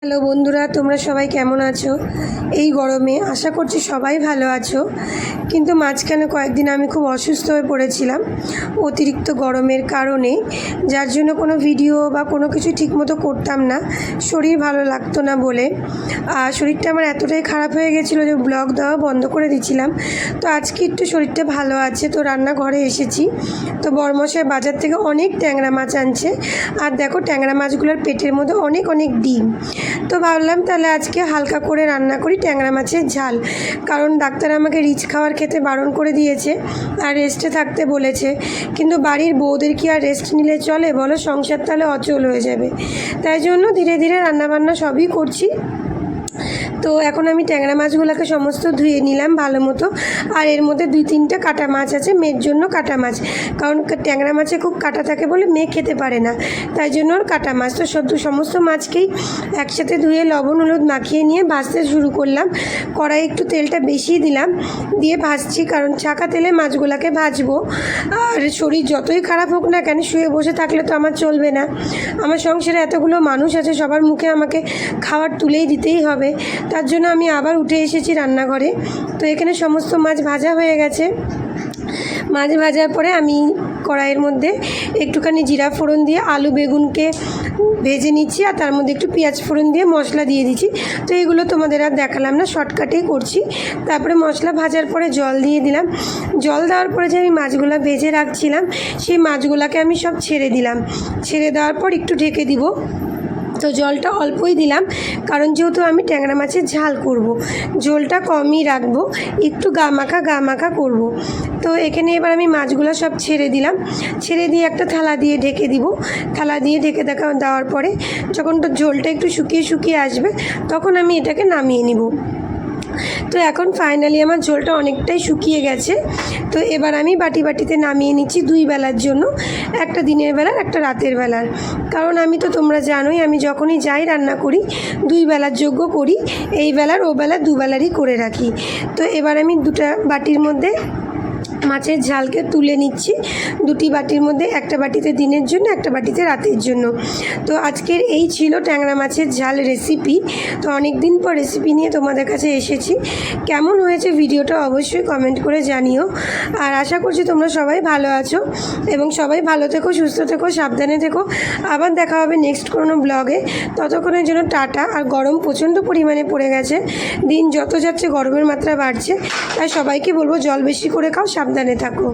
Hello বন্ধুরা, তোমরা সবাই কেমন আছো? এই গরমে আশা করছি সবাই ভালো আছো। কিন্তু মাঝখানে কয়েকদিন আমি খুব অসুস্থ হয়ে পড়েছিলাম অতিরিক্ত গরমের কারণে, যার জন্য কোনো ভিডিও বা কোনো কিছু ঠিকমতো করতাম না, শরীর ভালো লাগতো না বলে। আর শরীরটা আমার এতটাই খারাপ হয়ে গেছিলো যে ব্লগ দেওয়া বন্ধ করে দিয়েছিলাম। তো আজকে একটু শরীরটা ভালো আছে, তো রান্নাঘরে এসেছি। তো বড়মশাই বাজার থেকে অনেক ট্যাংরা মাছ আনছে, আর দেখো ট্যাংরা মাছগুলোর পেটের মধ্যে অনেক অনেক ডিম। তো ভাবলাম তাহলে আজকে হালকা করে রান্না করি ট্যাংরা মাছের ঝাল, কারণ ডাক্তার আমাকে রিচ খাবার খেতে বারণ করে দিয়েছে আর রেস্টে থাকতে বলেছে। কিন্তু বাড়ির বউদের কি আর রেস্ট নিলে চলে বলো? সংসার তাহলে অচল হয়ে যাবে। তাই জন্য ধীরে ধীরে রান্নাবান্না সবই করছি। তো এখন আমি ট্যাংরা মাছগুলোকে সমস্ত ধুয়ে নিলাম ভালো মতো। আর এর মধ্যে 2-3টা কাটা মাছ আছে, মেয়ের জন্য কাটা মাছ, কারণ ট্যাংরা মাছে খুব কাটা থাকে বলে মেয়ে খেতে পারে না, তাই জন্য ওর কাটা মাছ। তো সমস্ত মাছকেই একসাথে ধুয়ে লবণ হলুদ মাখিয়ে নিয়ে ভাজতে শুরু করলাম। কড়াই একটু তেলটা বেশি দিলাম, দিয়ে ভাজছি, কারণ ছাকা তেলে মাছগুলোকে ভাজবো। আর শরীর যতই খারাপ হোক না কেন, শুয়ে বসে থাকলে তো আমার চলবে না। আমার সংসারে এতগুলো মানুষ আছে, সবার মুখে আমাকে খাবার তুলেই দিতেই হবে। তার জন্য আমি আবার উঠে এসেছি রান্নাঘরে। তো এখানে সমস্ত মাছ ভাজা হয়ে গেছে। মাছ ভাজার পরে আমি কড়াইয়ের মধ্যে একটুখানি জিরা ফোড়ন দিয়ে আলু বেগুনকে ভেজে নিচ্ছি, আর তার মধ্যে একটু পেঁয়াজ ফোড়ন দিয়ে মশলা দিয়ে দিচ্ছি। তো এগুলো তোমাদের আর দেখালাম না, শর্টকাটেই করছি। তারপরে মশলা ভাজার পরে জল দিয়ে দিলাম। জল দেওয়ার পরে যে আমি মাছগুলো ভেজে রাখছিলাম, সেই মাছগুলোকে আমি সব ছেড়ে দিলাম। ছেড়ে দেওয়ার পর একটু ঢেকে দিব। তো জলটা অল্পই দিলাম, কারণ যেহেতু আমি ট্যাংরা মাছের ঝাল করব, ঝোলটা কমই রাখবো, একটু গা মাখা করব। তো এখানে এবার আমি মাছগুলো সব ছেড়ে দিলাম। ছেড়ে দিয়ে একটা থালা দিয়ে ঢেকে দিব। থালা দিয়ে ঢেকে দেওয়ার পরে যখন তো ঝোলটা একটু শুকিয়ে আসবে, তখন আমি এটাকে নামিয়ে নিব। তো এখন ফাইনালি আমার ঝোলটা অনেকটাই শুকিয়ে গেছে। তো এবার আমি বাটিতে নামিয়ে নিচ্ছি 2 বেলার জন্য, একটা দিনের বেলার একটা রাতের বেলার। কারণ আমি তো তোমরা জানোই, আমি যখনই যাই রান্না করি 2 বেলার যোগ্য করি, এই বেলার ও বেলা 2 বেলারই করে রাখি। তো এবার আমি 2টা বাটির মধ্যে মাছের ঝালকে তুলে নিচ্ছি। 2টি বাটির মধ্যে, একটা বাটিতে দিনের জন্য, একটা বাটিতে রাতের জন্য। তো আজকের এই ছিল ট্যাংরা মাছের ঝাল রেসিপি। তো অনেক দিন পর রেসিপি নিয়ে তোমাদের কাছে এসেছি। কেমন হয়েছে ভিডিওটা অবশ্যই কমেন্ট করে জানিও। আর আশা করছি তোমরা সবাই ভালো আছো, এবং সবাই ভালো থেকো, সুস্থ থেকো, সাবধানে থেকো। আবার দেখা হবে নেক্সট কোনো ব্লগে। ততক্ষণের জন্য টাটা। আর গরম প্রচণ্ড পরিমাণে পড়ে গেছে, দিন যত যাচ্ছে গরমের মাত্রা বাড়ছে। তাই সবাইকে বলবো জল বেশি করে খাও, সাবধানে থাকো।